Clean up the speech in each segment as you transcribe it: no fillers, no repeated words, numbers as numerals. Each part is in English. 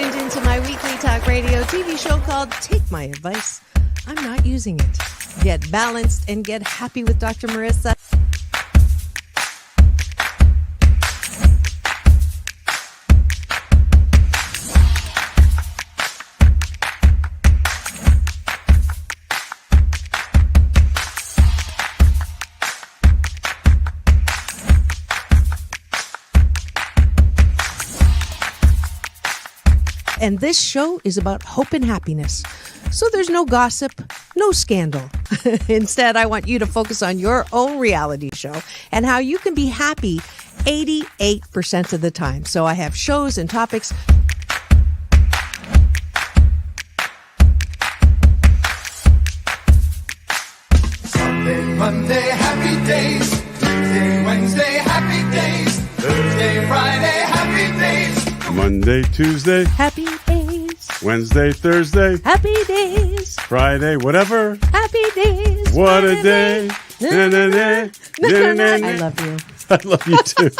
tuned into my weekly talk radio TV show called Take My Advice. I'm not using it. Get balanced and get happy with Dr. Marissa. And this show is about hope and happiness. So there's no gossip, no scandal. Instead, I want you to focus on your own reality show and how you can be happy 88% of the time. So I have shows and topics. Sunday, Monday, happy days. Tuesday, Wednesday, happy days. Thursday, Friday, happy days. Monday, Tuesday, Happy days. Wednesday, Thursday, Happy days. Friday, whatever. Happy days. What a day. Na, na, na, na, na, na. I love you. I love you too.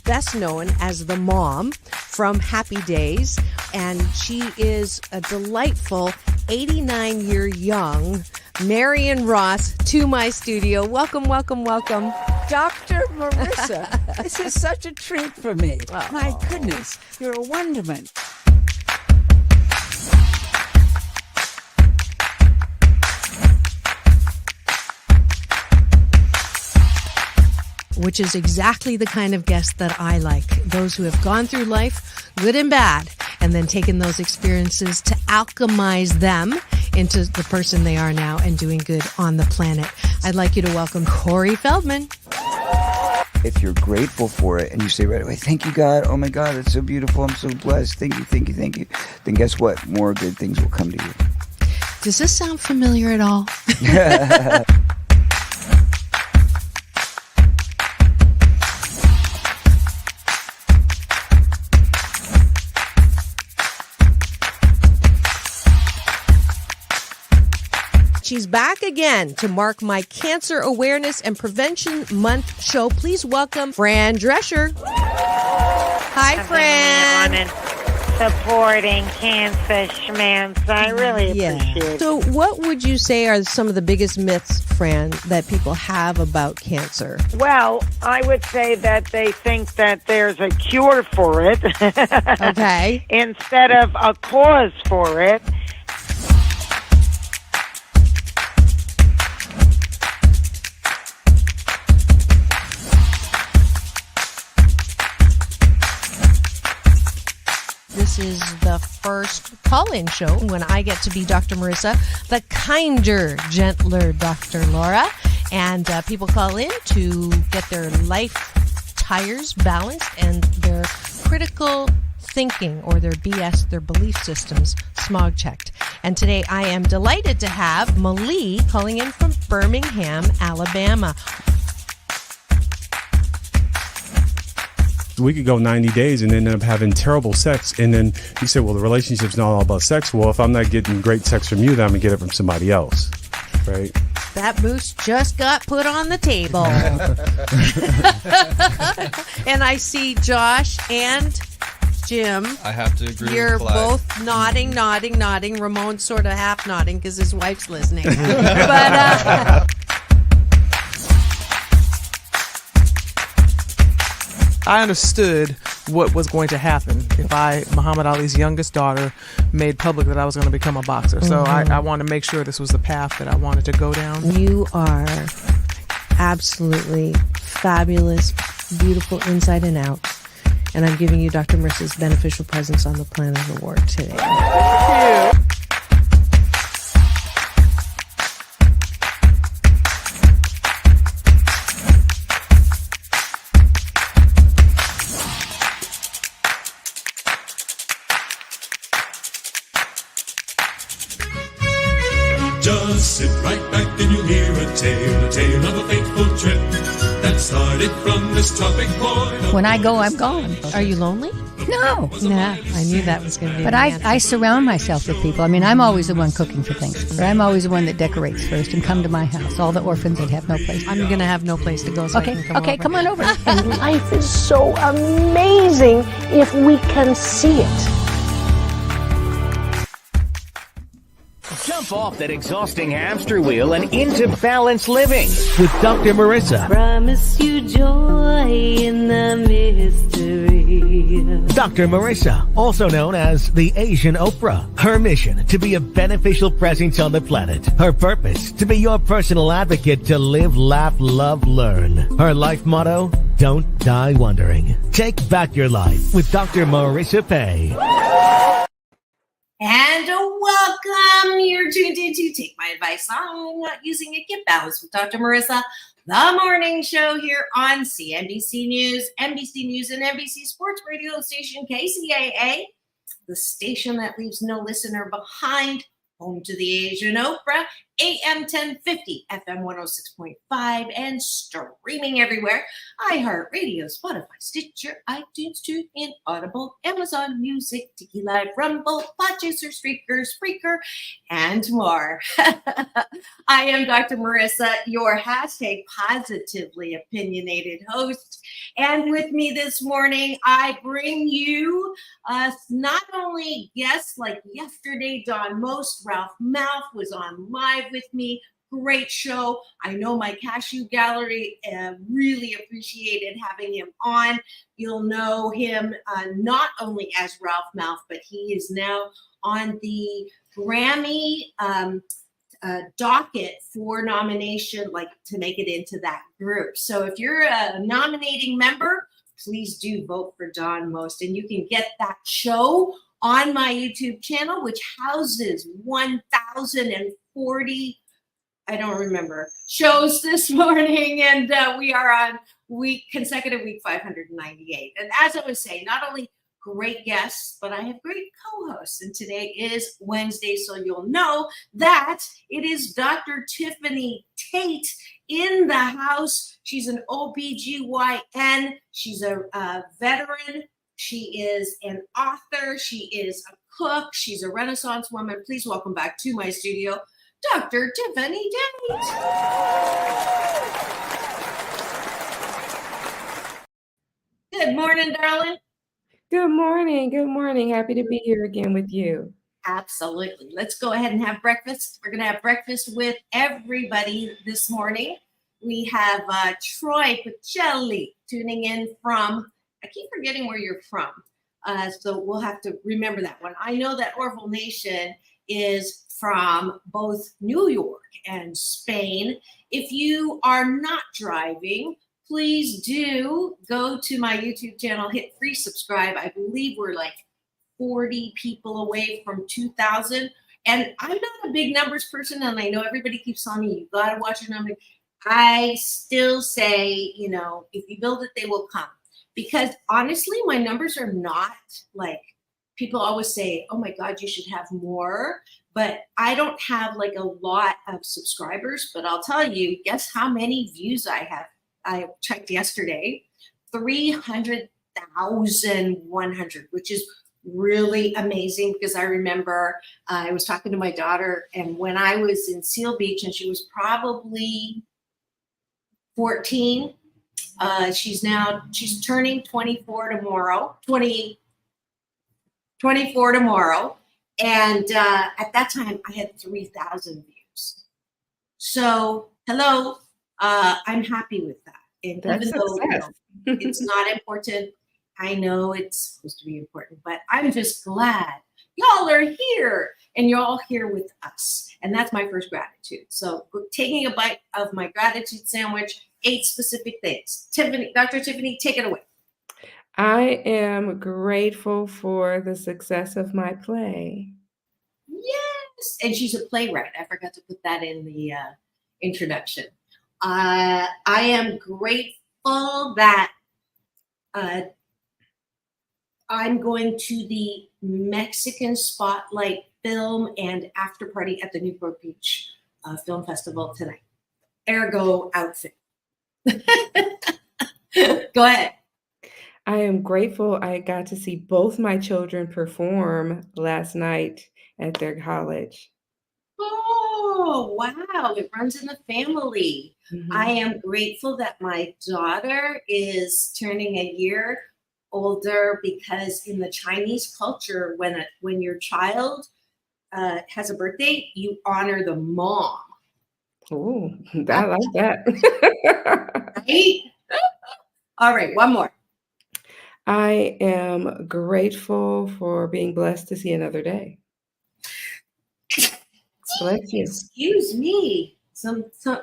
Best known as the mom from Happy Days, and she is a delightful 89-year young Marion Ross to my studio. Welcome, welcome, welcome. Dr. Marissa, this is such a treat for me. Oh. My goodness, you're a wonderment. Which is exactly the kind of guest that I like. Those who have gone through life, good and bad, and then taken those experiences to alchemize them into the person they are now and doing good on the planet. I'd like you to welcome Corey Feldman. If you're grateful for it and you say right away, thank you, God. Oh, my God, it's so beautiful. I'm so blessed. Thank you, thank you, thank you. Then guess what? More good things will come to you. Does this sound familiar at all? She's back again to mark my Cancer Awareness and Prevention Month show. Please welcome Fran Drescher. Hi, Fran. On and supporting cancer schmance. I really appreciate it. So what would you say are some of the biggest myths, Fran, that people have about cancer? Well, I would say that they think that there's a cure for it. Okay. Instead of a cause for it. This is the first call-in show when I get to be Dr. Marissa, the kinder, gentler Dr. Laura. And people call in to get their life tires balanced and their critical thinking or their BS, their belief systems, smog checked. And today I am delighted to have Malie calling in from Birmingham, Alabama. We could go 90 days and end up having terrible sex. And then you say, well, the relationship's not all about sex. Well, if I'm not getting great sex from you, then I'm going to get it from somebody else. Right? That moose just got put on the table. And I see Josh and Jim. I have to agree You're with Clyde. both nodding. Ramon's sort of half nodding because his wife's listening. But I understood what was going to happen if Muhammad Ali's youngest daughter, made public that I was going to become a boxer. So I wanted to make sure this was the path that I wanted to go down. You are absolutely fabulous, beautiful inside and out. And I'm giving you Dr. Marissa's Beneficial Presence on the Planet Award today. Thank you. Just sit right back and you'll hear a tale of a fateful trip that started from this tropic point. When I go, I'm gone. Are you lonely? No. Nah, I knew that was going to be But the I answer. I surround myself with people. I mean, I'm always the one cooking for things. But I'm always the one that decorates first and come to my house. All the orphans that have no place. I'm going to have no place to go, so I can come over. Come on over. And life is so amazing if we can see it. Get off that exhausting hamster wheel and into balanced living with Dr. Marissa. Promise you joy in the mystery. Dr. Marissa, also known as the Asian Oprah. Her mission, to be a beneficial presence on the planet. Her purpose, to be your personal advocate to live, laugh, love, learn. Her life motto, don't die wondering. Take back your life with Dr. Marissa Pay. And welcome. You're tuned in to Take My Advice on Not Using It, Get Balanced with Dr. Marissa, the morning show here on CNBC News, NBC News, and NBC Sports radio station KCAA, the station that leaves no listener behind, home to the Asian Oprah, AM 1050, FM 106.5, and streaming everywhere. iHeartRadio, Spotify, Stitcher, iTunes, TuneIn, Audible, Amazon Music, Tiki Live, Rumble, Podchaser, Spreaker, and more. I am Dr. Marissa, your hashtag positively opinionated host. And with me this morning, I bring you not only guests like yesterday, Don Most, Ralph Mouth was on live with me. Great show. I know my cashew gallery really appreciated having him on. You'll know him not only as Ralph Mouth, but he is now on the Grammy docket for nomination, like to make it into that group. So if you're a nominating member, please do vote for Don Most. And you can get that show on my YouTube channel, which houses 1,040, I don't remember, shows this morning. And we are on consecutive week 598. And as I was saying, not only great guests, but I have great co-hosts. And today is Wednesday, so you'll know that it is Dr. Tiffanie Tate in the house. She's an OBGyn. She's a veteran. She is an author. She is a cook. She's a Renaissance woman. Please welcome back to my studio, Dr. Tiffanie Tate. Good morning, darling. Good morning. Good morning. Happy to be here again with you. Absolutely. Let's go ahead and have breakfast. We're going to have breakfast with everybody this morning. We have Troy Pacelli tuning in from, I keep forgetting where you're from. So we'll have to remember that one. I know that Orville Nation is from both New York and Spain. If you are not driving, please do go to my YouTube channel, hit free subscribe. I believe we're like 40 people away from 2,000. And I'm not a big numbers person, and I know everybody keeps telling me, you got to watch your numbers. I still say, you know, if you build it, they will come. Because honestly, my numbers are not like, people always say, oh my God, you should have more. But I don't have like a lot of subscribers. But I'll tell you, guess how many views I have? I checked yesterday, 300,100, which is really amazing, because I remember I was talking to my daughter, and when I was in Seal Beach, and she was probably 14, she's turning 24 tomorrow, 24 tomorrow. And at that time I had 3,000 views. So hello, I'm happy with that. And even though it's not important, I know it's supposed to be important, but I'm just glad y'all are here and you're all here with us. And that's my first gratitude. So taking a bite of my gratitude sandwich, 8 specific things. Tiffanie, Dr. Tiffanie, take it away. I am grateful for the success of my play. Yes. And she's a playwright. I forgot to put that in the introduction. I am grateful that I'm going to the Mexican Spotlight Film and After Party at the Newport Beach Film Festival tonight. Ergo outfit. Go ahead. I am grateful I got to see both my children perform last night at their college. Oh, wow. It runs in the family. Mm-hmm. I am grateful that my daughter is turning a year older, because in the Chinese culture, when your child has a birthday, you honor the mom. Oh, I like that. Right? All right, one more. I am grateful for being blessed to see another day. Bless you. Excuse me. Sometimes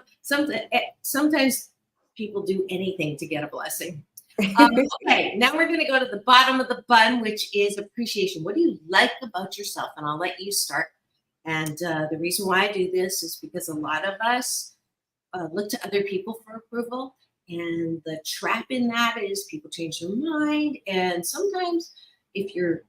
people do anything to get a blessing. Okay, now we're going to go to the bottom of the bun, which is appreciation. What do you like about yourself? And I'll let you start. And the reason why I do this is because a lot of us look to other people for approval. And the trap in that is people change their mind. And sometimes if you're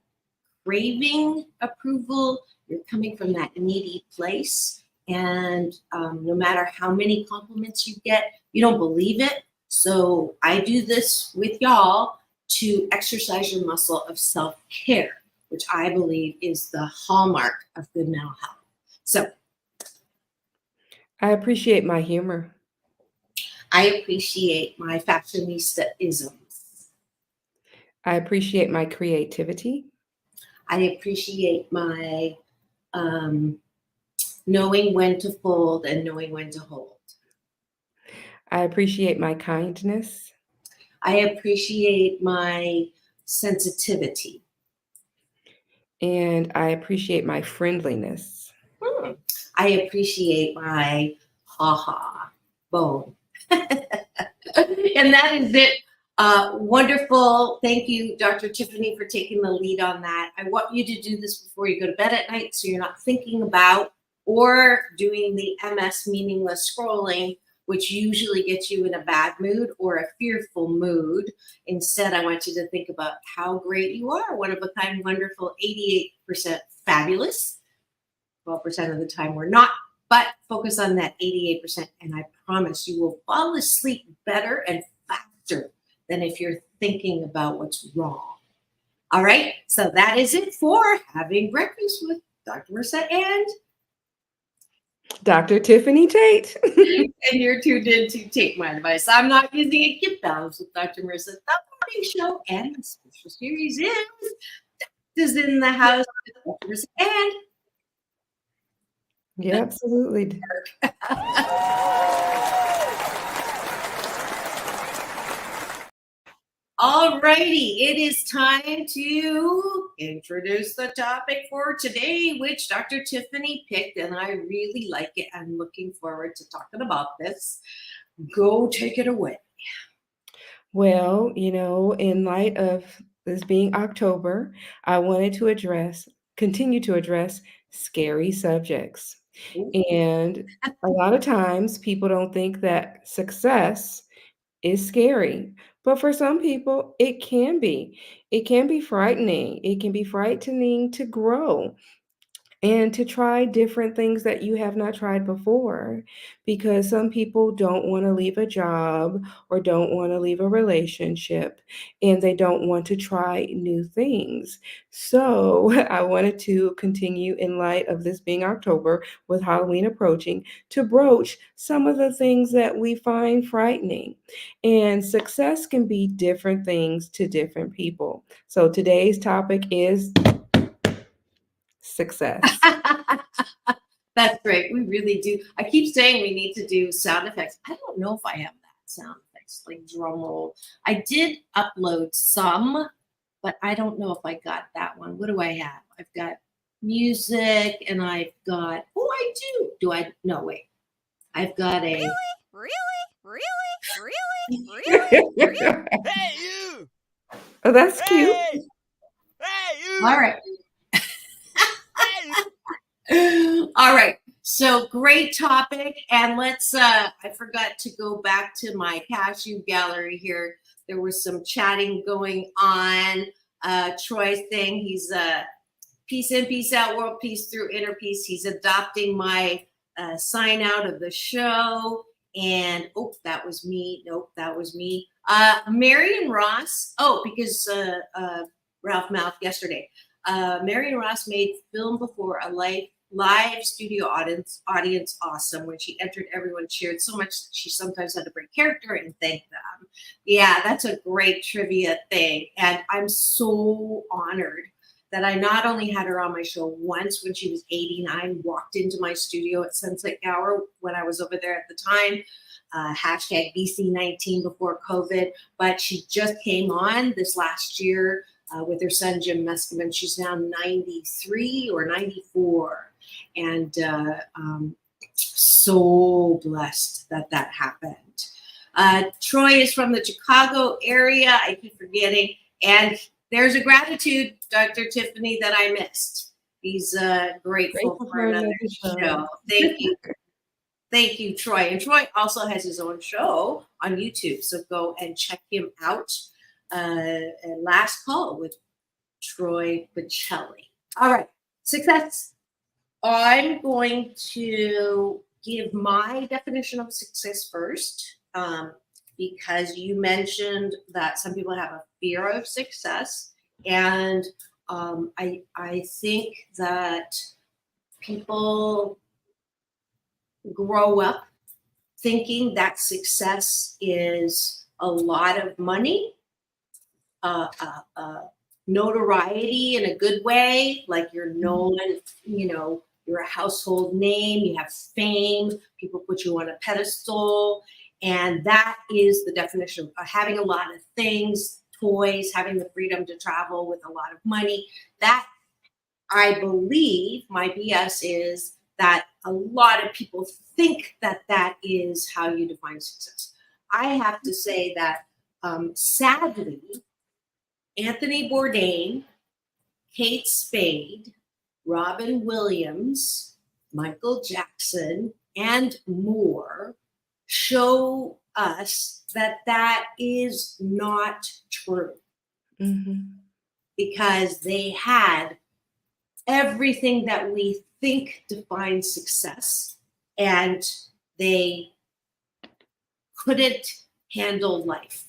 craving approval, you're coming from that needy place. And no matter how many compliments you get, you don't believe it. So I do this with y'all to exercise your muscle of self-care, which I believe is the hallmark of good mental health. So I appreciate my humor. I appreciate my fashionista-isms. I appreciate my creativity. I appreciate my knowing when to fold and knowing when to hold. I appreciate my kindness. I appreciate my sensitivity. And I appreciate my friendliness. I appreciate my ha-ha bone. And that is it. Wonderful. Thank you, Dr. Tiffanie, for taking the lead on that. I want you to do this before you go to bed at night so you're not thinking about or doing the MS meaningless scrolling, which usually gets you in a bad mood or a fearful mood. Instead, I want you to think about how great you are. One of a kind, wonderful, 88% fabulous. 12% of the time we're not, but focus on that 88%. And I promise you will fall asleep better and faster than if you're thinking about what's wrong. All right. So that is it for Having Breakfast with Dr. Marissa and Dr. Tiffanie Tate. And you're tuned in to Take My Advice. I'm not using it. Get Balance with Dr. Marissa, the morning show, and the special series is in the house with Dr. Marissa and Yeah, absolutely. All righty, it is time to introduce the topic for today, which Dr. Tiffanie picked, and I really like it. I'm looking forward to talking about this. Go take it away. Well, in light of this being October, I wanted to continue to address scary subjects. And a lot of times people don't think that success is scary. But for some people, it can be. It can be frightening. It can be frightening to grow and to try different things that you have not tried before, because some people don't want to leave a job or don't want to leave a relationship, and they don't want to try new things. So I wanted to continue, in light of this being October with Halloween approaching, to broach some of the things that we find frightening. And success can be different things to different people. So today's topic is success. That's great. We really do. I keep saying we need to do sound effects. I don't know if I have that sound effects, like drum roll. I did upload some, but I don't know if I got that one. What do I have? I've got music and I've got, I do. Do I? No, wait. I've got a. Really? Hey, you! Oh, that's cute. Hey, you! All right. All right. So great topic. And let's, I forgot to go back to my cashew gallery here. There was some chatting going on. Troy saying he's peace in, peace out, world peace through inner peace. He's adopting my sign out of the show. And, that was me. Nope, that was me. Marion Ross. Because Ralph mouthed yesterday. Marion Ross made Film Before a live studio audience awesome. When she entered, everyone cheered so much that she sometimes had to break character and thank them. Yeah, that's a great trivia thing. And I'm so honored that I not only had her on my show once when she was 89, walked into my studio at Sunset Gower when I was over there at the time, hashtag BC19 before COVID, but she just came on this last year with her son, Jim Meskimen. She's now 93 or 94. And so blessed that that happened. Troy is from the Chicago area. I keep forgetting. And there's a gratitude, Dr. Tiffany, that I missed. He's grateful for another show. Thank you. Thank you, Troy. And Troy also has his own show on YouTube. So go and check him out. Last Call with Troy Bocelli. All right. Success. I'm going to give my definition of success first, because you mentioned that some people have a fear of success. And I think that people grow up thinking that success is a lot of money, notoriety in a good way, like you're known, you're a household name, you have fame, people put you on a pedestal. And that is the definition of having a lot of things, toys, having the freedom to travel with a lot of money. That, I believe, my BS is that a lot of people think that that is how you define success. I have to say that, sadly, Anthony Bourdain, Kate Spade, Robin Williams, Michael Jackson, and more show us that that is not true. Because they had everything that we think defines success, and they couldn't handle life.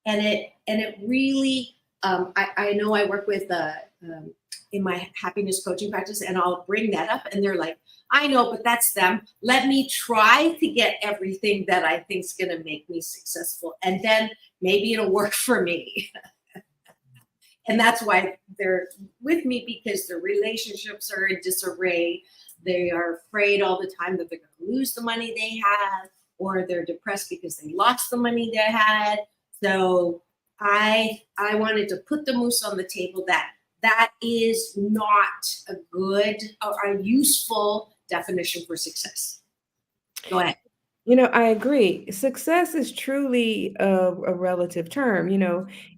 And it really, I know I work with in my happiness coaching practice, and I'll bring that up, and they're like, I know, but that's them. Let me try to get everything that I think is going to make me successful, and then maybe it'll work for me. And that's why they're with me, because their relationships are in disarray. They are afraid all the time that they're going to lose the money they have, or they're depressed because they lost the money they had. So I wanted to put the moose on the table that is not a good or a useful definition for success. Go ahead. I agree. Success is truly a relative term.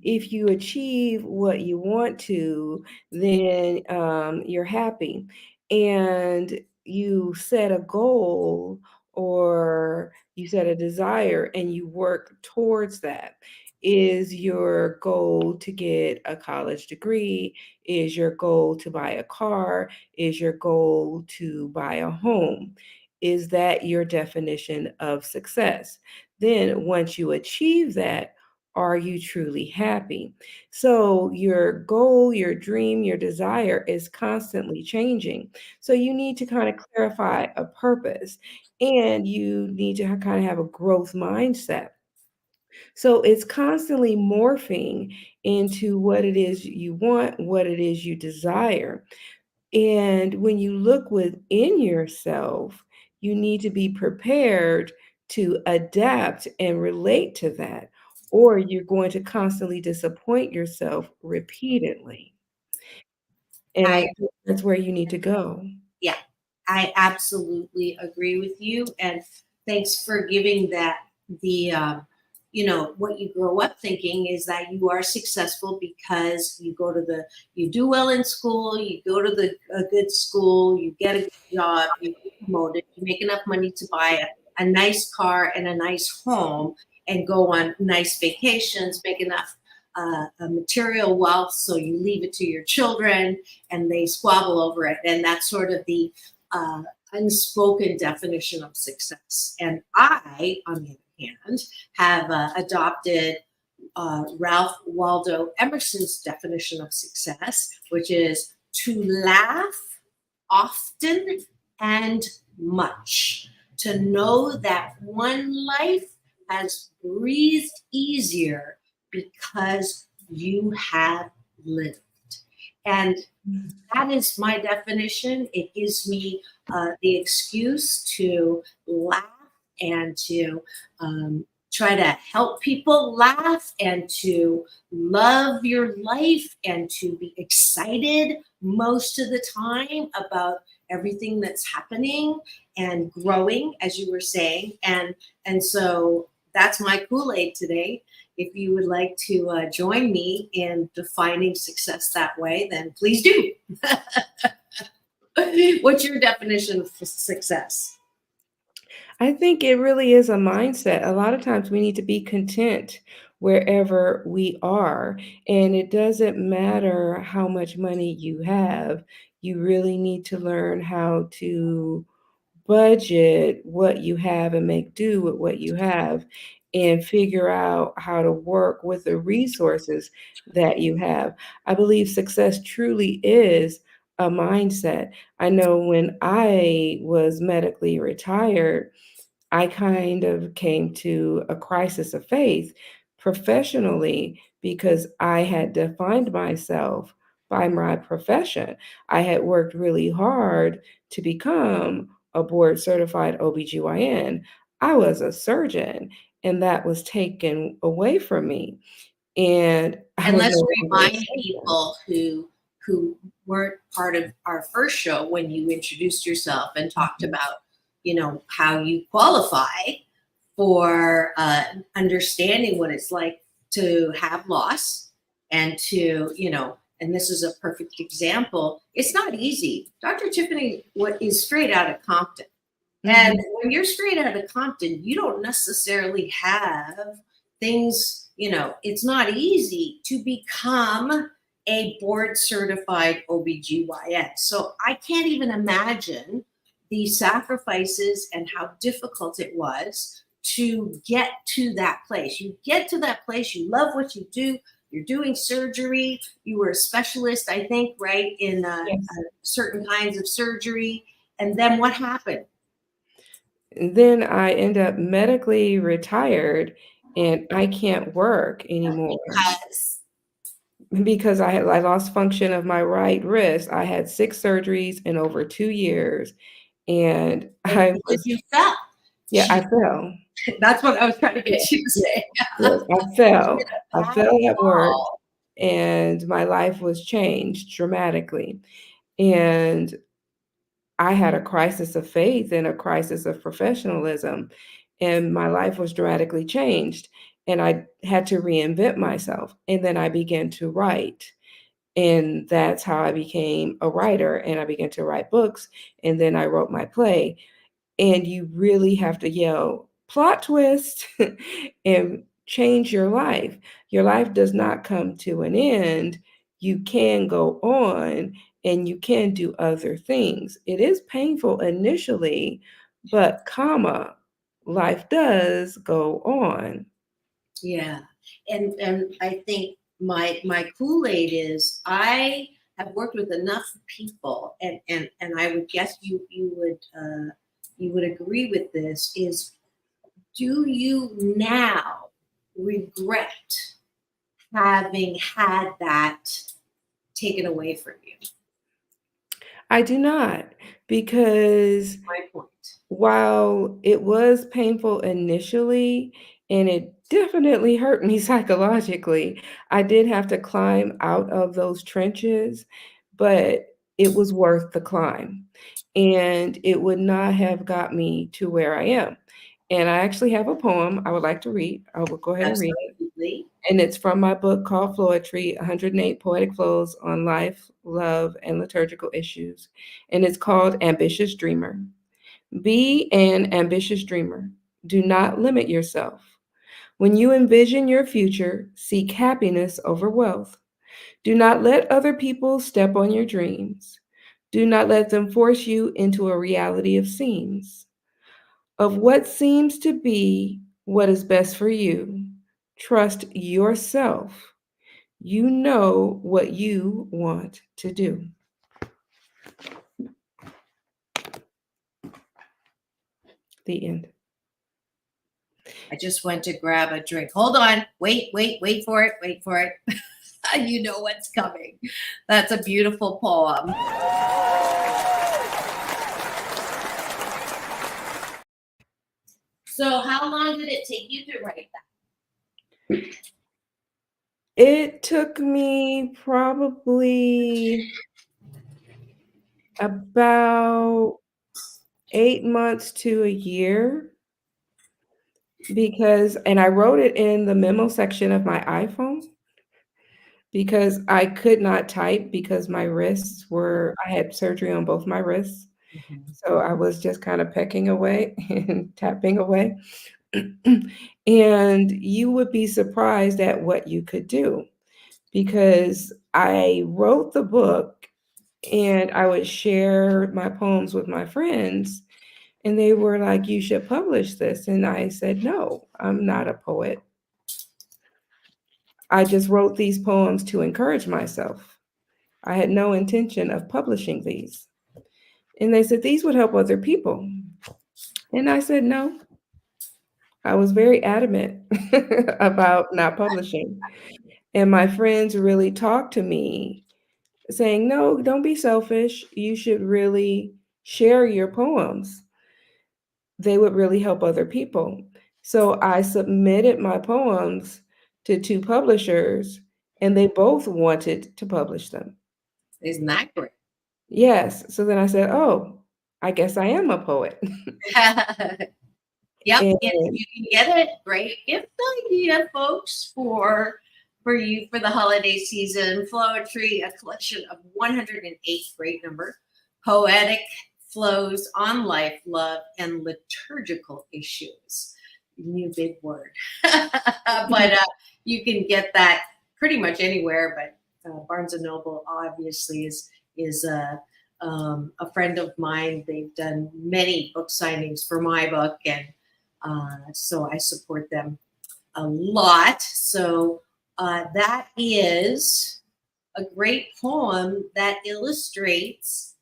If you achieve what you want to, then you're happy. And you set a goal or you set a desire and you work towards that. Is your goal to get a college degree? Is your goal to buy a car? Is your goal to buy a home? Is that your definition of success? Then once you achieve that, are you truly happy? So your goal, your dream, your desire is constantly changing. So you need to kind of clarify a purpose, and you need to kind of have a growth mindset. So it's constantly morphing into what it is you want, what it is you desire. And when you look within yourself, you need to be prepared to adapt and relate to that, or you're going to constantly disappoint yourself repeatedly. And I think that's where you need to go. Yeah, I absolutely agree with you. And thanks for giving that what you grow up thinking is that you are successful because you do well in school, you go to a good school, you get a good job, you get promoted, you make enough money to buy a nice car and a nice home and go on nice vacations, make enough material wealth so you leave it to your children and they squabble over it. And that's sort of the unspoken definition of success. And I, on the other hand, have adopted Ralph Waldo Emerson's definition of success, which is to laugh often and much, to know that one life has breathed easier because you have lived. And that is my definition. It gives me the excuse to laugh and to try to help people laugh and to love your life and to be excited most of the time about everything that's happening and growing, as you were saying. And so that's my Kool-Aid today. If you would like to join me in defining success that way, then please do. What's your definition of success? I think it really is a mindset. A lot of times we need to be content wherever we are. And it doesn't matter how much money you have, you really need to learn how to budget what you have and make do with what you have and figure out how to work with the resources that you have. I believe success truly is a mindset. I know when I was medically retired, I kind of came to a crisis of faith professionally because I had defined myself by my profession. I had worked really hard to become a board certified OBGYN. I was a surgeon, and that was taken away from me. And I was let's no longer a remind surgeon. people who weren't part of our first show when you introduced yourself and talked about, how you qualify for understanding what it's like to have loss and to, and this is a perfect example. It's not easy. Dr. Tiffanie is straight out of Compton. And when you're straight out of Compton, you don't necessarily have things, it's not easy to become a board certified OBGYN. So I can't even imagine the sacrifices and how difficult it was to get to that place. You get to that place, you love what you do, you're doing surgery, you were a specialist, I think, right, in certain kinds of surgery. And then what happened? And then I end up medically retired and I can't work anymore because I lost function of my right wrist. I had 6 surgeries in over 2 years, and You fell. Yeah, I fell. That's what I was trying to get you to say. Yes, I fell. I fell at work, and my life was changed dramatically. And I had a crisis of faith and a crisis of professionalism, and my life was dramatically changed. And I had to reinvent myself. And then I began to write. And that's how I became a writer. And I began to write books. And then I wrote my play. And you really have to yell, plot twist, and change your life. Your life does not come to an end. You can go on and you can do other things. It is painful initially, but life does go on. Yeah. And I think my Kool-Aid is I have worked with enough people and I would guess you would agree with this is, do you now regret having had that taken away from you? I do not, because my point. While it was painful initially, and it definitely hurt me psychologically, I did have to climb out of those trenches, but it was worth the climb. And it would not have got me to where I am. And I actually have a poem I would like to read. I will go ahead and read it. And it's from my book called Floetry, 108 Poetic Flows on Life, Love, and Liturgical Issues. And it's called Ambitious Dreamer. Be an ambitious dreamer. Do not limit yourself. When you envision your future, seek happiness over wealth. Do not let other people step on your dreams. Do not let them force you into a reality of scenes. Of what seems to be what is best for you, trust yourself. You know what you want to do. The end. I just went to grab a drink. Hold on. Wait for it. You know what's coming. That's a beautiful poem. So how long did it take you to write that? It took me probably about 8 months to a year and I wrote it in the memo section of my iPhone because I could not type because I had surgery on both my wrists. So I was just kind of pecking away and tapping away. And you would be surprised at what you could do because I wrote the book and I would share my poems with my friends and they were like, you should publish this. And I said, no, I'm not a poet. I just wrote these poems to encourage myself. I had no intention of publishing these. And they said, these would help other people. And I said, no. I was very adamant about not publishing. And my friends really talked to me saying, no, don't be selfish. You should really share your poems. They would really help other people. So I submitted my poems to 2 publishers and they both wanted to publish them. Isn't that great? Yes. So then I said, oh, I guess I am a poet. Yep, and you can get a great gift idea, folks, for you for the holiday season. Flowetry, a collection of 108, great number, poetic flows on life, love, and liturgical issues. New big word. But you can get that pretty much anywhere, but Barnes & Noble obviously is a friend of mine. They've done many book signings for my book, and so I support them a lot. So that is a great poem that illustrates,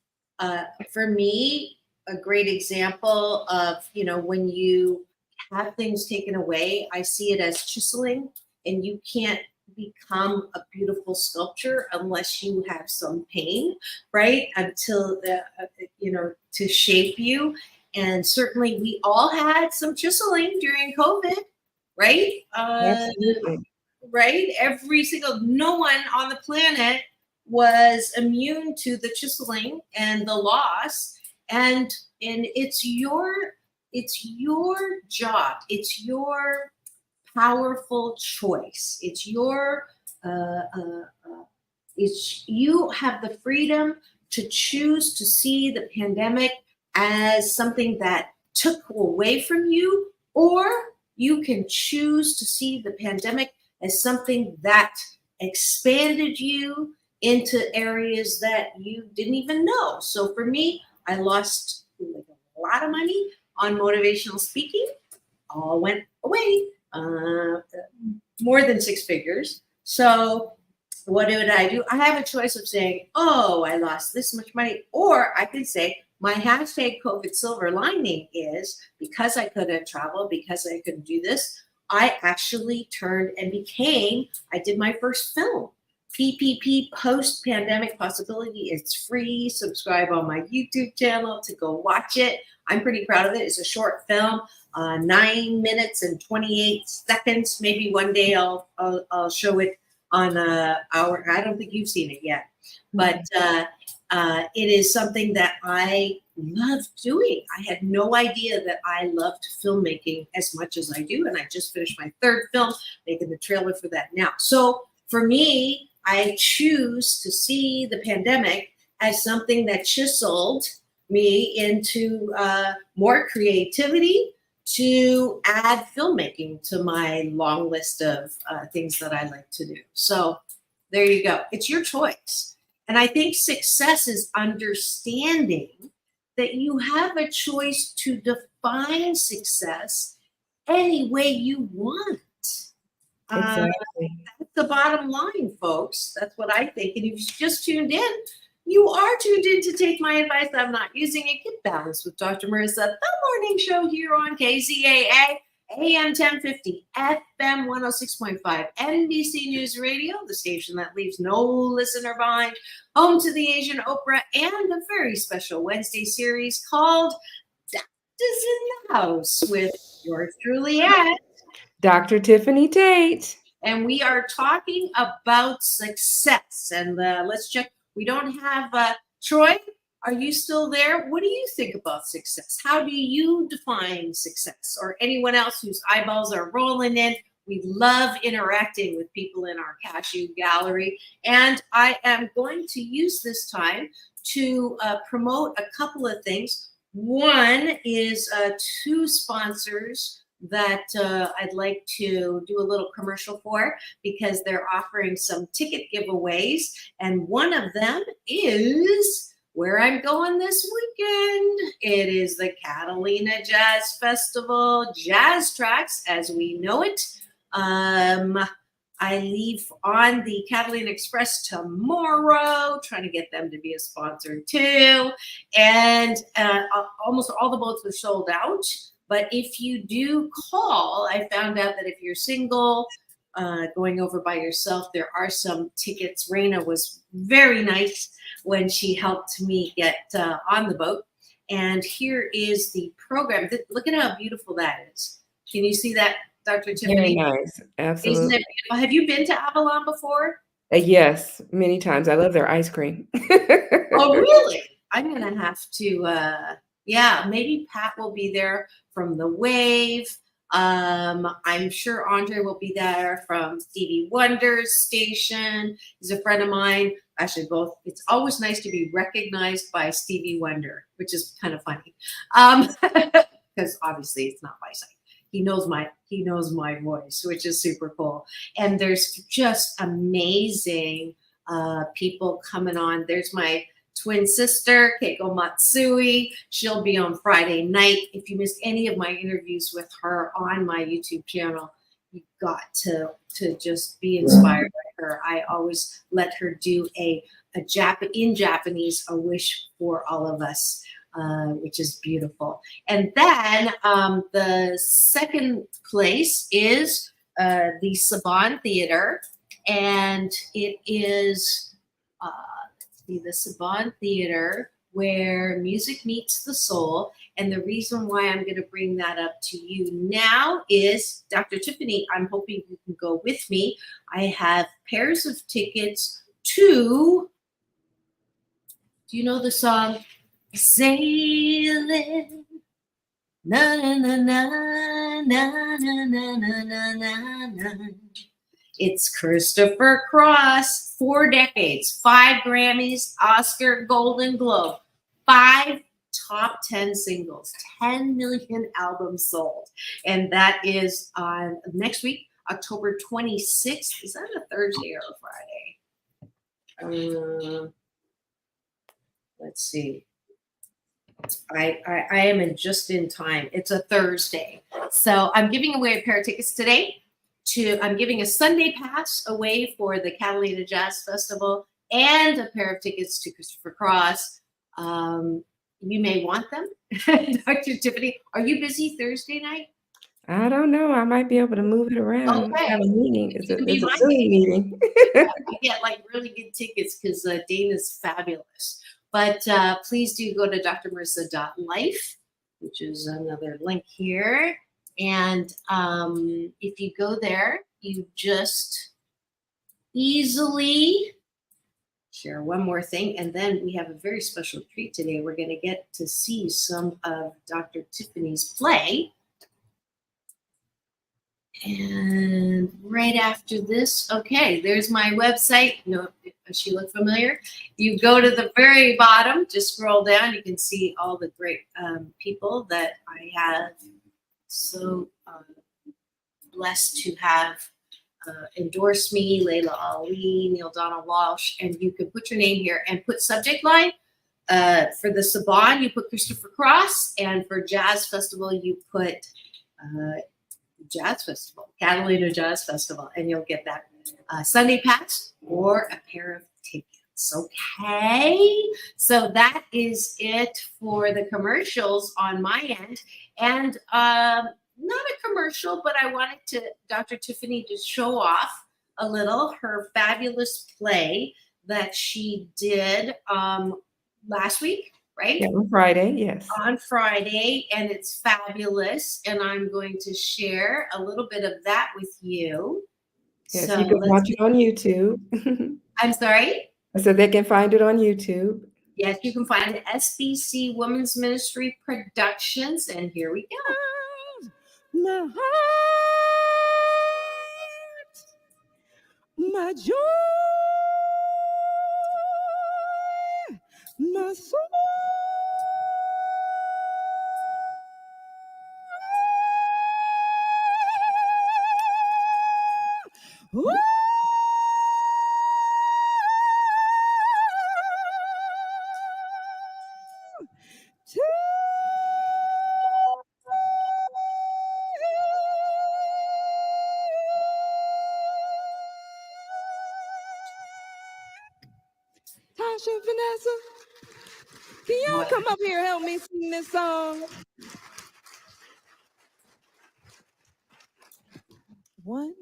for me, a great example of, when you have things taken away, I see it as chiseling, and you can't become a beautiful sculpture unless you have some pain, right? Until, to shape you. And certainly we all had some chiseling during COVID, right? Absolutely. Right? No one on the planet was immune to the chiseling and the loss. And it's your job. It's your powerful choice. It's your, you have the freedom to choose to see the pandemic as something that took away from you, or you can choose to see the pandemic as something that expanded you into areas that you didn't even know. So for me, I lost a lot of money on motivational speaking. All went away, more than 6 figures. So what did I do? I have a choice of saying, oh, I lost this much money, or I could say, my hashtag COVID silver lining is, because I couldn't travel, because I couldn't do this, I actually turned and I did my first film, PPP, Post-Pandemic Possibility. It's free. Subscribe on my YouTube channel to go watch it. I'm pretty proud of it. It's a short film, 9 minutes and 28 seconds. Maybe one day I'll show it on our, I don't think you've seen it yet, but it is something that I love doing. I had no idea that I loved filmmaking as much as I do. And I just finished my 3rd film, making the trailer for that now. So for me, I choose to see the pandemic as something that chiseled me into more creativity, to add filmmaking to my long list of things that I like to do. So there you go. It's your choice. And I think success is understanding that you have a choice to define success any way you want. Exactly. That's the bottom line, folks. That's what I think. And if you just tuned in, you are tuned in to take my advice. I'm not using it. Get balanced with Dr. Marissa, the morning show here on KZAA. AM 1050, FM 106.5, NBC News Radio, the station that leaves no listener behind, home to the Asian Oprah, and a very special Wednesday series called Doctors in the House with yours truly at Dr. Tiffanie Tate. And we are talking about success. And let's check. We don't have Troy. Are you still there? What do you think about success? How do you define success? Or anyone else whose eyeballs are rolling in? We love interacting with people in our cashew gallery. And I am going to use this time to promote a couple of things. One is 2 sponsors that I'd like to do a little commercial for because they're offering some ticket giveaways. And one of them is where I'm going this weekend. It is the Catalina Jazz Festival, Jazz Tracks as we know it. I leave on the Catalina Express tomorrow, trying to get them to be a sponsor too. And almost all the boats were sold out. But if you do call, I found out that if you're single, going over by yourself, there are some tickets. Raina was very nice when she helped me get on the boat. And here is the program. Look at how beautiful that is. Can you see that, Dr. Tiffany? Very nice. Absolutely. Isn't it beautiful? Have you been to Avalon before? Yes, many times. I love their ice cream. Oh, really? I'm going to have to, maybe Pat will be there from The Wave. I'm sure Andre will be there from Stevie Wonder's station. He's a friend of mine. Actually, both. It's always nice to be recognized by Stevie Wonder, which is kind of funny, because obviously it's not my sight. He knows my voice, which is super cool. And there's just amazing people coming on. There's my twin sister, Keiko Matsui. She'll be on Friday night. If you missed any of my interviews with her on my YouTube channel, you got to just be inspired by her. I always let her do in Japanese, a wish for all of us, which is beautiful. And then the second place is the Saban Theater, and it is the Saban Theater where music meets the soul. And the reason why I'm going to bring that up to you now is, Dr. Tiffany, I'm hoping you can go with me. I have pairs of tickets to, do you know the song, Sailing, na na na na na na na na na na. It's Christopher Cross, 4 decades, 5 Grammys, Oscar, Golden Globe, 5 top 10 singles, 10 million albums sold. And that is on next week, October 26th. Is that a Thursday or a Friday? Let's see. I am just in time. It's a Thursday. So I'm giving away a pair of tickets today. I'm giving a Sunday pass away for the Catalina Jazz Festival and a pair of tickets to Christopher Cross. You may want them. Dr. Tiffany, are you busy Thursday night? I don't know. I might be able to move it around. Okay. I have a meeting. It's a my Zoom meeting. You get like really good tickets because Dana's fabulous. But please do go to drmarissa.life, which is another link here. And if you go there, you just easily share one more thing. And then we have a very special treat today. We're going to get to see some of Dr. Tiffany's play. And right after this, okay, there's my website. No, does she look familiar? You go to the very bottom, just scroll down. You can see all the great people that I have so blessed to have endorse me, Layla Ali, Neil Donald Walsh, and you can put your name here and put subject line. For the Saban, you put Christopher Cross, and for Jazz Festival, you put Jazz Festival, Catalina Jazz Festival, and you'll get that Sunday pass or a pair of tickets. Okay, so that is it for the commercials on my end. And not a commercial, but I wanted Dr. Tiffanie to show off a little her fabulous play that she did last week, right? Yeah, on Friday, yes. On Friday, and it's fabulous. And I'm going to share a little bit of that with you. Yes, So you can watch it on YouTube. I'm sorry? I said they can find it on YouTube. Yes, you can find it SBC Women's Ministry Productions. And here we go. My heart, my joy, my soul. Woo! Tasha and Vanessa, can y'all come up here and help me sing this song? 1,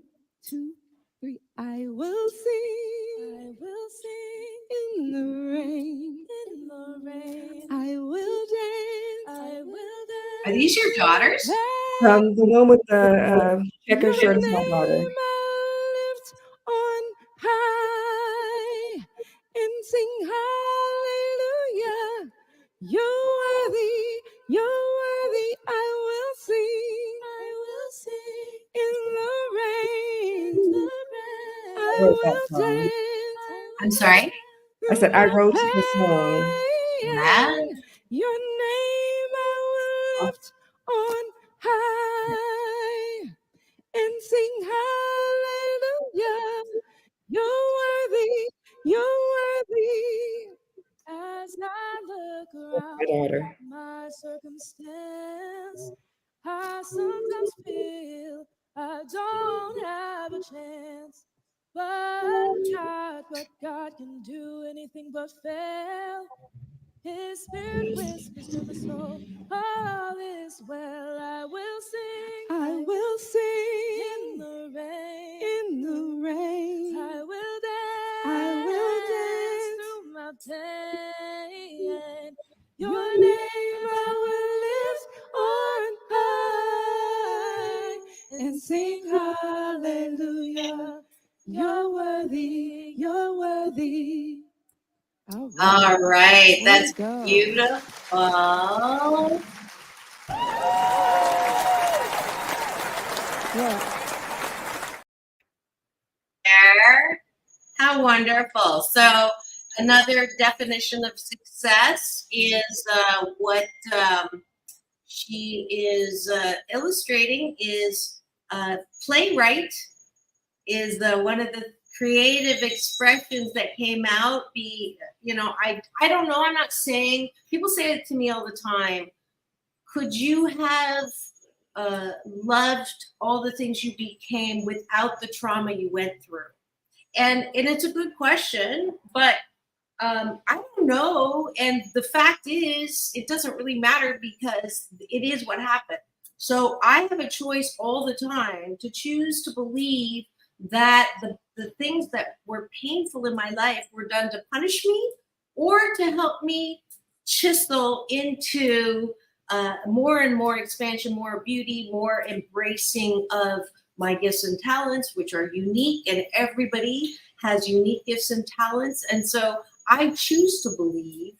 2, 3. I will sing in the rain. I will dance. Are these your daughters? The one with the checker shirt is my daughter. Lift on high and sing hallelujah. You're worthy, you're worthy. I will sing in the rain. I wrote that will song. dance. I'm sorry? I said I wrote the song. Yeah. Your name I will lift on high and sing hallelujah. You're worthy, you're worthy. As I look around My daughter. my circumstance, I sometimes feel I don't have a chance. But God can do anything but fail. His spirit whispers to my soul, all is well. I will sing in the rain. I will dance through my pain. Your name I will lift on high and sing hallelujah. You're worthy, you're worthy. All right. That's go. beautiful. Yeah. There. How wonderful. So another definition of success is what she is illustrating is playwright is one of the creative expressions that came out. I don't know. I'm not saying, people say it to me all the time. Could you have loved all the things you became without the trauma you went through? And it's a good question, but I don't know. And the fact is, it doesn't really matter because it is what happened. So I have a choice all the time to choose to believe that the things that were painful in my life were done to punish me or to help me chisel into more and more expansion, more beauty, more embracing of my gifts and talents, which are unique, and everybody has unique gifts and talents. And so I choose to believe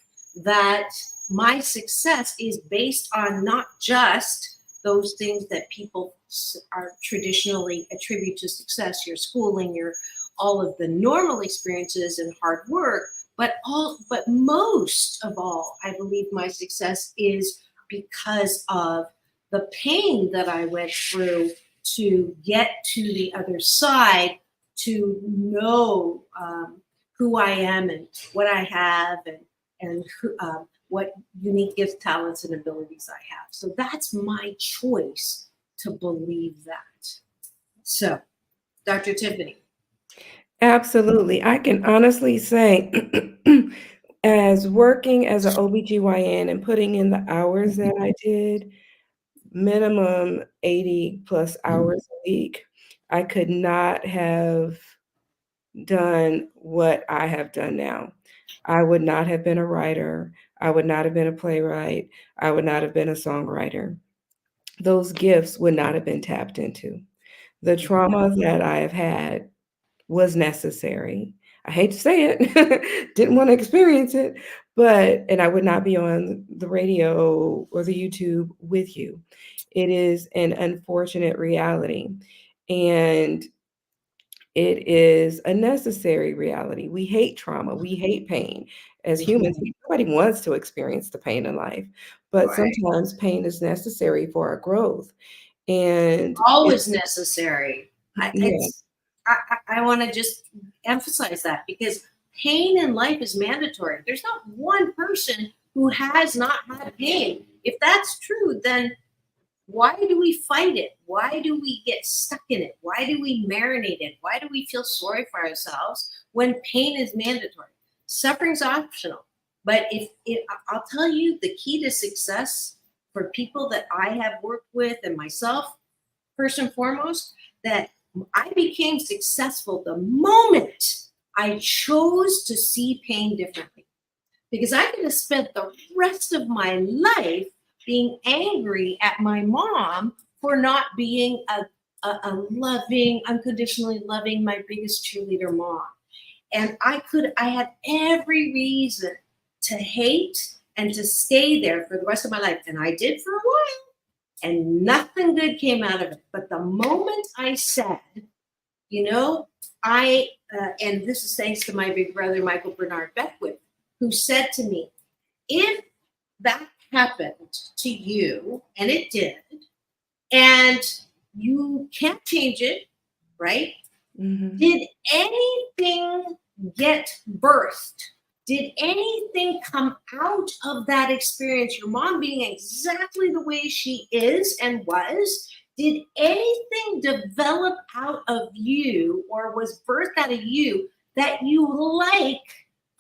that my success is based on not just those things that people are traditionally attribute to success, your schooling, your all of the normal experiences and hard work, but most of all, I believe my success is because of the pain that I went through to get to the other side, to know who I am and what I have and what unique gifts, talents, and abilities I have. So that's my choice to believe that. So, Dr. Tiffanie. Absolutely. I can honestly say, as working as an OBGYN and putting in the hours that I did, minimum 80 plus hours a week, I could not have done what I have done now. I would not have been a writer. I would not have been a playwright. I would not have been a songwriter. Those gifts would not have been tapped into. The trauma that I have had was necessary. I hate to say it, didn't want to experience it, and I would not be on the radio or the YouTube with you. It is an unfortunate reality. And it is a necessary reality. We hate trauma. We hate pain. As humans, nobody wants to experience the pain in life, but sometimes pain is necessary for our growth. And always necessary. Yeah. I want to just emphasize that, because pain in life is mandatory. There's not one person who has not had pain. If that's true, then why do we fight it? Why do we get stuck in it? Why do we marinate it? Why do we feel sorry for ourselves when pain is mandatory? Suffering's optional. But I'll tell you, the key to success for people that I have worked with and myself, first and foremost, that I became successful the moment I chose to see pain differently. Because I could have spent the rest of my life being angry at my mom for not being a loving, unconditionally loving, my biggest cheerleader mom. And I had every reason to hate and to stay there for the rest of my life. And I did for a while, and nothing good came out of it. But the moment I said, and this is thanks to my big brother, Michael Bernard Beckwith, who said to me, if that happened to you, and it did, and you can't change it, right? Mm-hmm. Did anything get birthed? Did anything come out of that experience? Your mom being exactly the way she is and was, did anything develop out of you or was birthed out of you that you like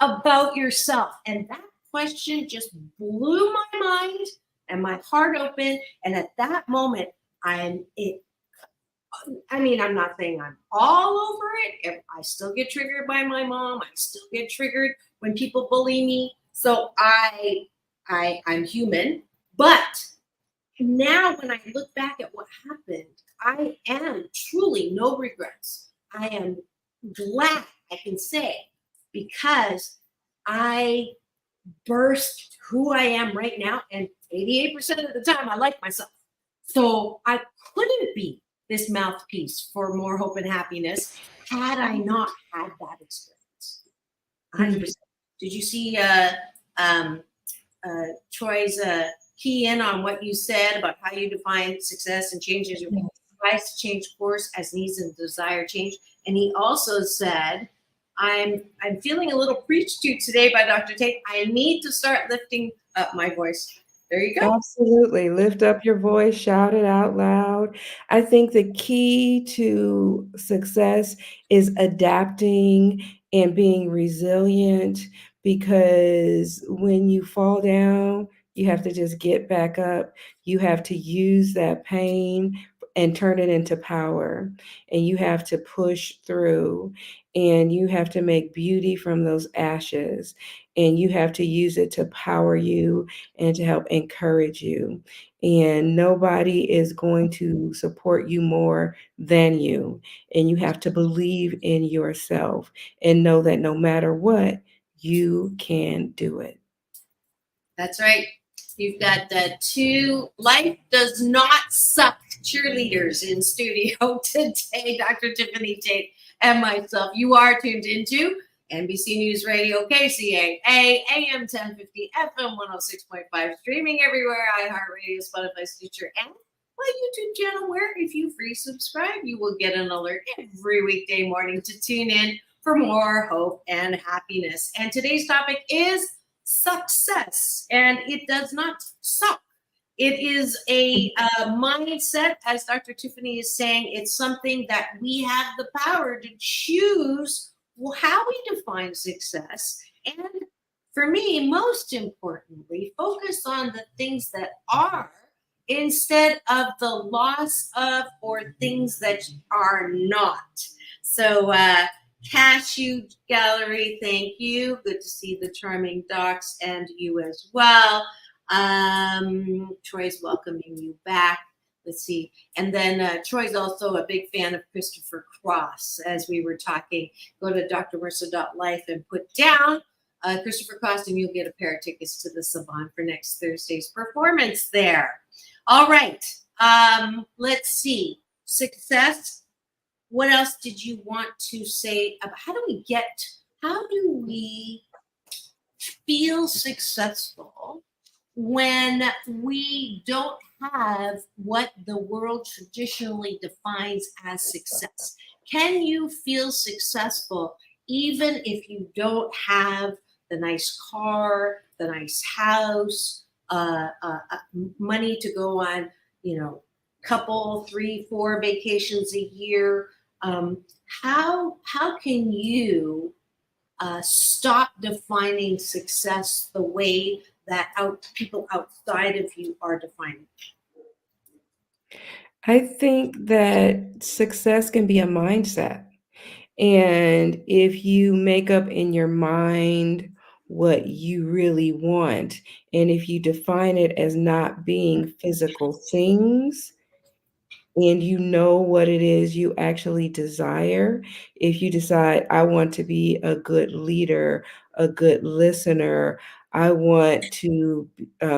about yourself? And that question just blew my mind and my heart open. And at that moment, I'm not saying I'm all over it. I still get triggered by my mom. I still get triggered when people bully me. So I'm human. But now when I look back at what happened, I am truly no regrets. I am glad, I can say, because I burst who I am right now. And 88% of the time, I like myself. So I couldn't be this mouthpiece for more hope and happiness had I not had that experience. 100%. Did you see Troy's key in on what you said about how you define success and changes your tries to change course as needs and desire change? And he also said, I'm feeling a little preached to today by Dr. Tate. I need to start lifting up my voice. There you go. Absolutely. Lift up your voice, shout it out loud. I think the key to success is adapting and being resilient, because when you fall down, you have to just get back up. You have to use that pain and turn it into power. And you have to push through, and you have to make beauty from those ashes, and you have to use it to power you and to help encourage you. And nobody is going to support you more than you. And you have to believe in yourself and know that no matter what, you can do it. That's right. You've got two Life Does Not Suck cheerleaders in studio today, Dr. Tiffanie Tate and myself. You are tuned into NBC News Radio, KCAA, AM 1050, FM 106.5, streaming everywhere, iHeartRadio, Spotify, Stitcher, and my YouTube channel, where if you free subscribe, you will get an alert every weekday morning to tune in for more hope and happiness. And today's topic is success, and it does not suck. It is a mindset, as Dr. Tiffanie is saying. It's something that we have the power to choose how we define success. And for me, most importantly, focus on the things that are instead of the loss of or things that are not. So, Cashew Gallery, thank you. Good to see the charming docs and you as well. Troy's welcoming you back. Let's see. And then Troy's also a big fan of Christopher Cross. As we were talking, go to drmarissa.life and put down Christopher Cross, and you'll get a pair of tickets to the Savant for next Thursday's performance there. All right. Let's see. Success. What else did you want to say about how do we feel successful when we don't have what the world traditionally defines as success? Can you feel successful even if you don't have the nice car, the nice house, money to go on, couple, 3-4 vacations a year? How can you stop defining success the way that people outside of you are defining? I think that success can be a mindset. And if you make up in your mind what you really want, and if you define it as not being physical things, and you know what it is you actually desire, if you decide, I want to be a good leader, a good listener, I want to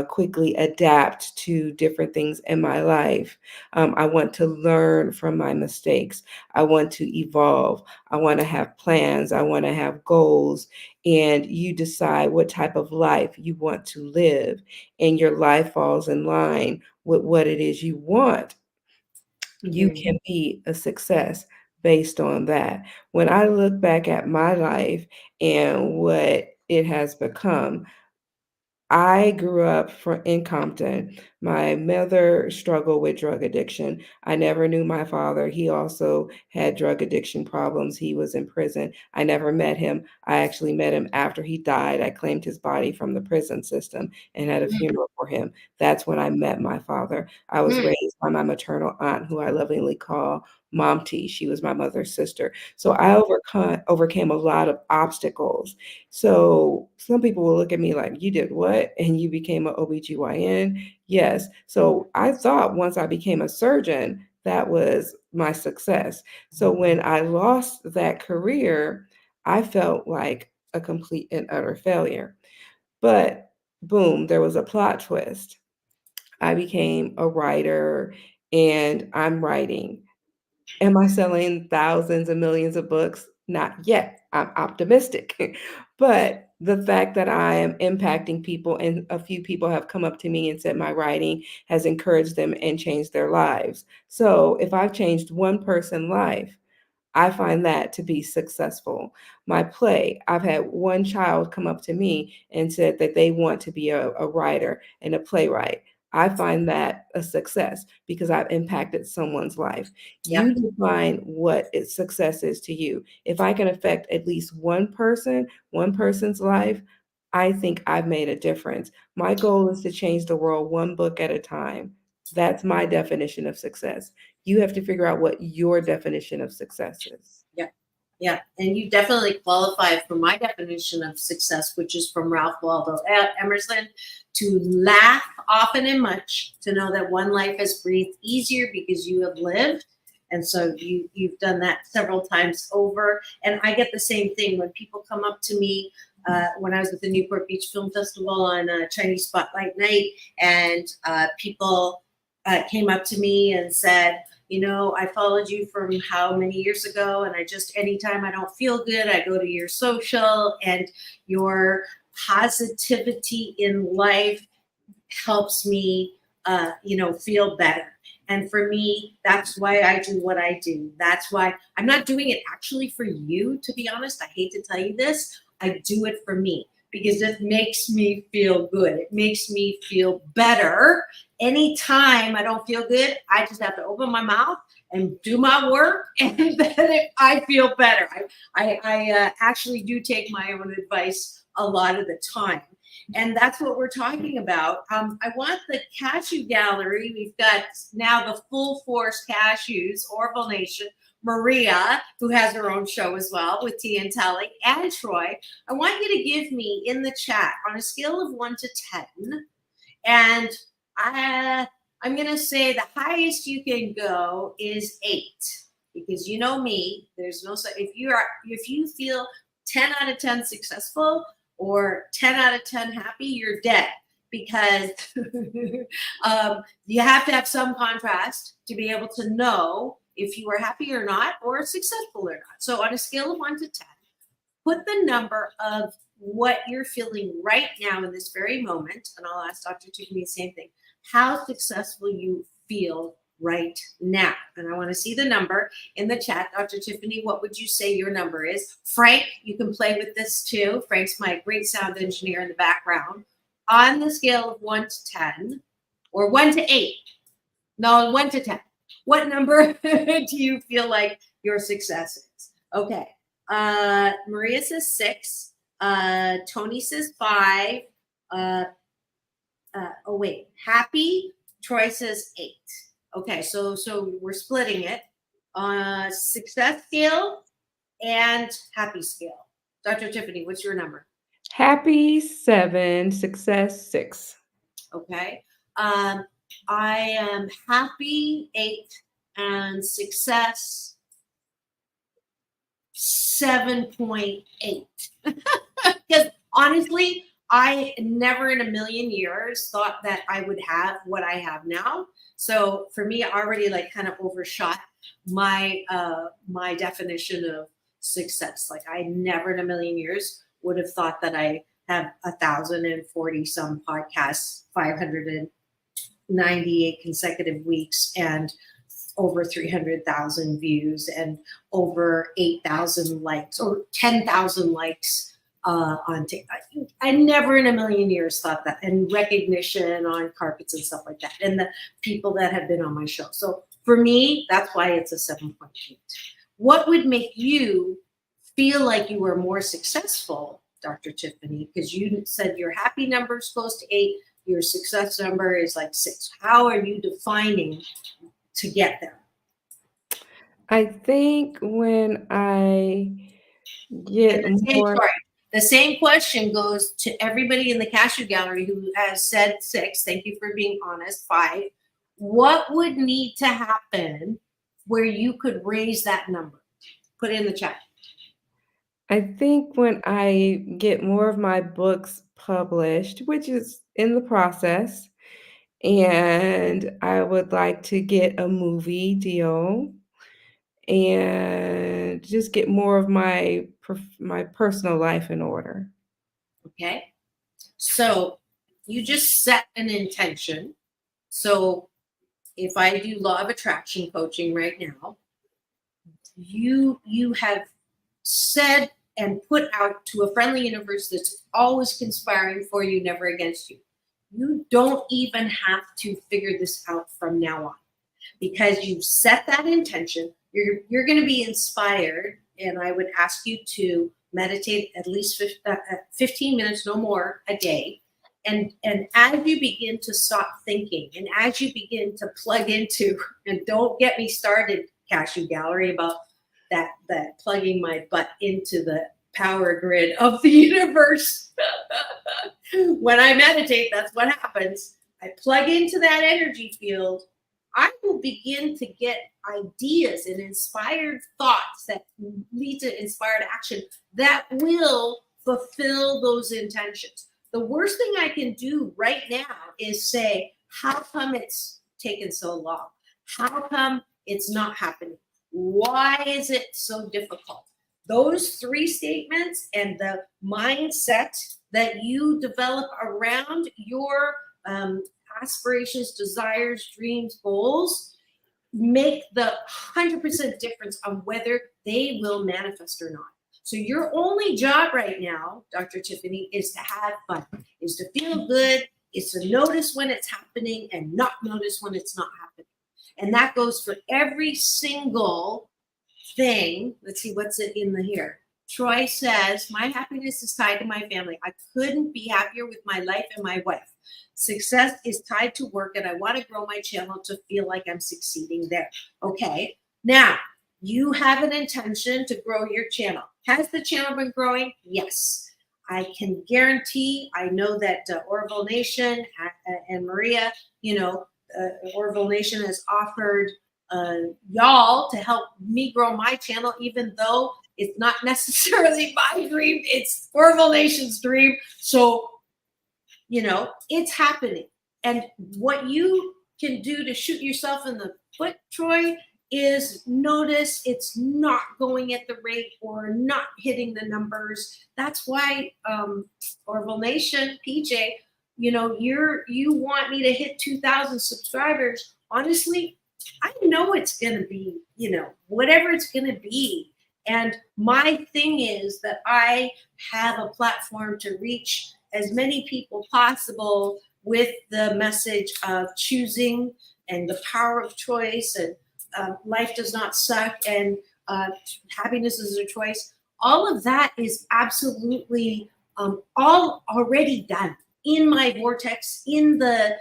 quickly adapt to different things in my life. I want to learn from my mistakes. I want to evolve. I want to have plans. I want to have goals. And you decide what type of life you want to live, and your life falls in line with what it is you want. You can be a success based on that. When I look back at my life and what it has become, I grew up in Compton. My mother struggled with drug addiction. I never knew my father. He also had drug addiction problems. He was in prison. I never met him. I actually met him after he died. I claimed his body from the prison system and had a funeral for him. That's when I met my father. I was raised by my maternal aunt, who I lovingly call Mom T. She was my mother's sister. So I overcame a lot of obstacles. So some people will look at me like, you did what? And you became an OBGYN? Yes. So I thought once I became a surgeon, that was my success. So when I lost that career, I felt like a complete and utter failure. But boom, there was a plot twist. I became a writer, and I'm writing. Am I selling thousands and millions of books? Not yet. I'm optimistic. But the fact that I am impacting people, and a few people have come up to me and said my writing has encouraged them and changed their lives. So if I've changed one person's life, I find that to be successful. My play, I've had one child come up to me and said that they want to be a writer and a playwright. I find that a success because I've impacted someone's life. You define what success is to you. If I can affect at least one person's life, I think I've made a difference. My goal is to change the world one book at a time. That's my definition of success. You have to figure out what your definition of success is. Yeah, and you definitely qualify for my definition of success, which is from Ralph Waldo Emerson: to laugh often and much, to know that one life has breathed easier because you have lived. And so you've done that several times over. And I get the same thing when people come up to me. When I was at the Newport Beach Film Festival on Chinese Spotlight Night, and people came up to me and said, I followed you from how many years ago, and anytime I don't feel good, I go to your social, and your positivity in life helps me, feel better. And for me, that's why I do what I do. That's why I'm not doing it actually for you, to be honest. I hate to tell you this. I do it for me because it makes me feel good. It makes me feel better. Anytime I don't feel good, I just have to open my mouth and do my work, and then I feel better. I actually do take my own advice a lot of the time. And that's what we're talking about. I want the cashew gallery. We've got now the full force cashews, Orville Nation, Maria, who has her own show as well with T and Telly, and Troy. I want you to give me in the chat on a scale of 1 to 10. And I'm going to say the highest you can go is 8, because you know me, there's no, if you feel 10 out of 10 successful or 10 out of 10 happy, you're dead, because you have to have some contrast to be able to know if you are happy or not, or successful or not. So on a scale of 1 to 10, put the number of what you're feeling right now in this very moment, and I'll ask Dr. Tiffanie the same thing, how successful you feel right now. And I want to see the number in the chat. Dr. Tiffanie, what would you say your number is? Frank, you can play with this too. Frank's my great sound engineer in the background. On the scale of 1 to 10, or 1 to 8, no, 1 to 10, what number do you feel like your success is? Okay. Maria says 6. Tony says 5. Happy. Troy says 8. Okay, so we're splitting it. Success scale and happy scale. Dr. Tiffanie, what's your number? Happy 7, success 6. Okay. I am happy 8 and success 7.8. Because honestly, I never in a million years thought that I would have what I have now. So for me, I already like kind of overshot my my definition of success. Like I never in a million years would have thought that I have 1,040 some podcasts, 598 consecutive weeks, and over 300,000 views and over 8,000 likes or 10,000 likes on TikTok. I never in a million years thought that, and recognition on carpets and stuff like that, and the people that have been on my show. So for me, that's why it's a 7.8. What would make you feel like you were more successful, Dr. Tiffanie? Because you said your happy number is close to 8, your success number is like 6. How are you defining to get there? I think when I get more. The same question goes to everybody in the cashew gallery who has said 6. Thank you for being honest. 5. What would need to happen where you could raise that number? Put it in the chat. I think when I get more of my books published, which is in the process, and I would like to get a movie deal and just get more of my personal life in order. Okay. So you just set an intention. So if I do law of attraction coaching right now, you have said and put out to a friendly universe that's always conspiring for you, never against you. You don't even have to figure this out from now on, because you've set that intention. You're going to be inspired, and I would ask you to meditate at least 15 minutes, no more, a day. And as you begin to stop thinking, and as you begin to plug into, and don't get me started, Cashew Gallery, about that plugging my butt into the power grid of the universe. When I meditate, that's what happens. I plug into that energy field. I will begin to get ideas and inspired thoughts that lead to inspired action that will fulfill those intentions. The worst thing I can do right now is say, how come it's taken so long? How come it's not happening? Why is it so difficult? Those 3 statements and the mindset that you develop around your aspirations, desires, dreams, goals make the 100% difference on whether they will manifest or not. So your only job right now, Dr. Tiffanie, is to have fun, is to feel good, is to notice when it's happening and not notice when it's not happening. And that goes for every single thing. Let's see, what's it in the here? Troy says, my happiness is tied to my family. I couldn't be happier with my life and my wife. Success is tied to work, and I want to grow my channel to feel like I'm succeeding there. Okay. Now, you have an intention to grow your channel. Has the channel been growing? Yes. I can guarantee, I know that Orville Nation and Maria, Orville Nation has offered y'all to help me grow my channel, even though it's not necessarily my dream, it's Orville Nation's dream. So, it's happening. And what you can do to shoot yourself in the foot, Troy, is notice it's not going at the rate or not hitting the numbers. That's why Orville Nation, PJ, you want me to hit 2,000 subscribers. Honestly, I know it's going to be, whatever it's going to be. And my thing is that I have a platform to reach as many people possible with the message of choosing and the power of choice, and life does not suck, and happiness is a choice. All of that is absolutely all already done in my vortex, in the,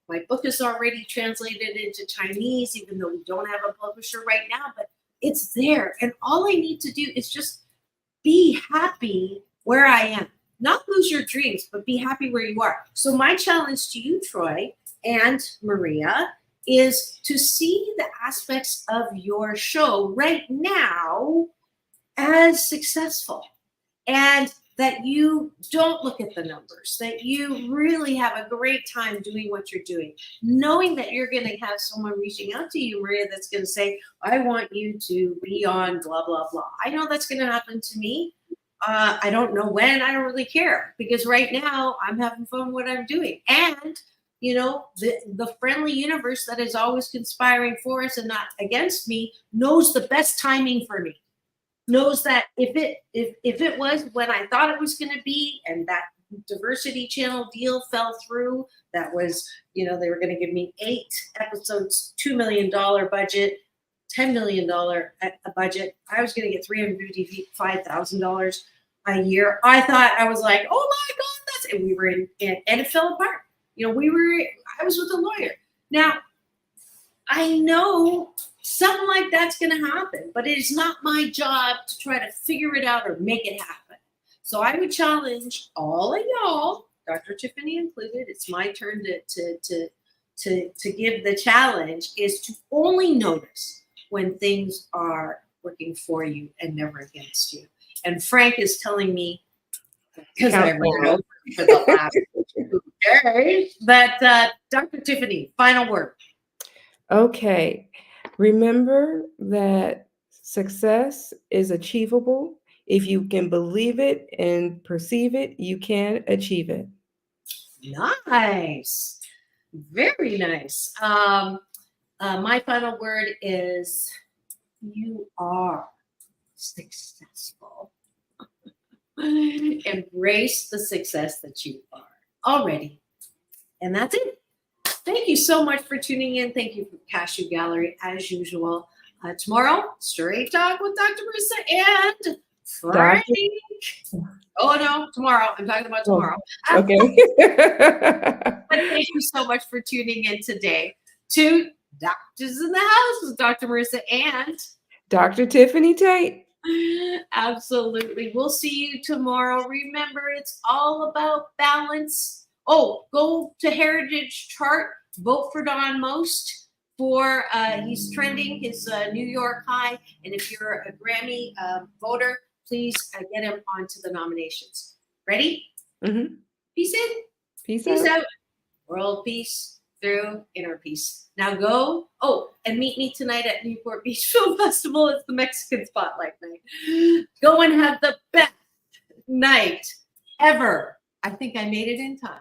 my book is already translated into Chinese, even though we don't have a publisher right now, but it's there. And all I need to do is just be happy where I am. Not lose your dreams, but be happy where you are. So my challenge to you, Troy and Maria, is to see the aspects of your show right now as successful, and that you don't look at the numbers, that you really have a great time doing what you're doing, knowing that you're going to have someone reaching out to you, Maria, that's going to say, I want you to be on blah, blah, blah. I know that's going to happen to me. I don't know when. I don't really care, because right now I'm having fun what I'm doing. And, the friendly universe that is always conspiring for us and not against me knows the best timing for me. Knows that if it was when I thought it was going to be, and that diversity channel deal fell through, that was, they were going to give me 8 episodes, $2 million budget, $10 million budget. I was going to get $355,000 a year. I thought, I was like, oh my God, that's it. We were in, and it fell apart. I was with a lawyer. Now, I know something like that's going to happen, but it is not my job to try to figure it out or make it happen. So I would challenge all of y'all, Dr. Tiffany included, it's my turn to give the challenge, is to only notice when things are working for you and never against you. And Frank is telling me, because I remember for the last 2 days, that Dr. Tiffany, final word. Okay. Remember that success is achievable. If you can believe it and perceive it, you can achieve it. Nice. Very nice. My final word is you are successful. Embrace the success that you are already. And that's it. Thank you so much for tuning in. Thank you for Cashew Gallery, as usual. Tomorrow, Straight Talk with Dr. Marissa and Frank. Oh, no, tomorrow. I'm talking about tomorrow. Okay. But thank you so much for tuning in today to Doctors in the House with Dr. Marissa and Dr. Tiffanie Tate. Absolutely. We'll see you tomorrow. Remember, it's all about balance. Oh, go to Heritage Chart. Vote for Don Most for he's trending his New York high. And if you're a Grammy voter, please get him onto the nominations. Ready? Mm-hmm. Peace in. Peace out. World peace through inner peace. Now go. Oh, and meet me tonight at Newport Beach Film Festival. It's the Mexican Spotlight night. Go and have the best night ever. I think I made it in time.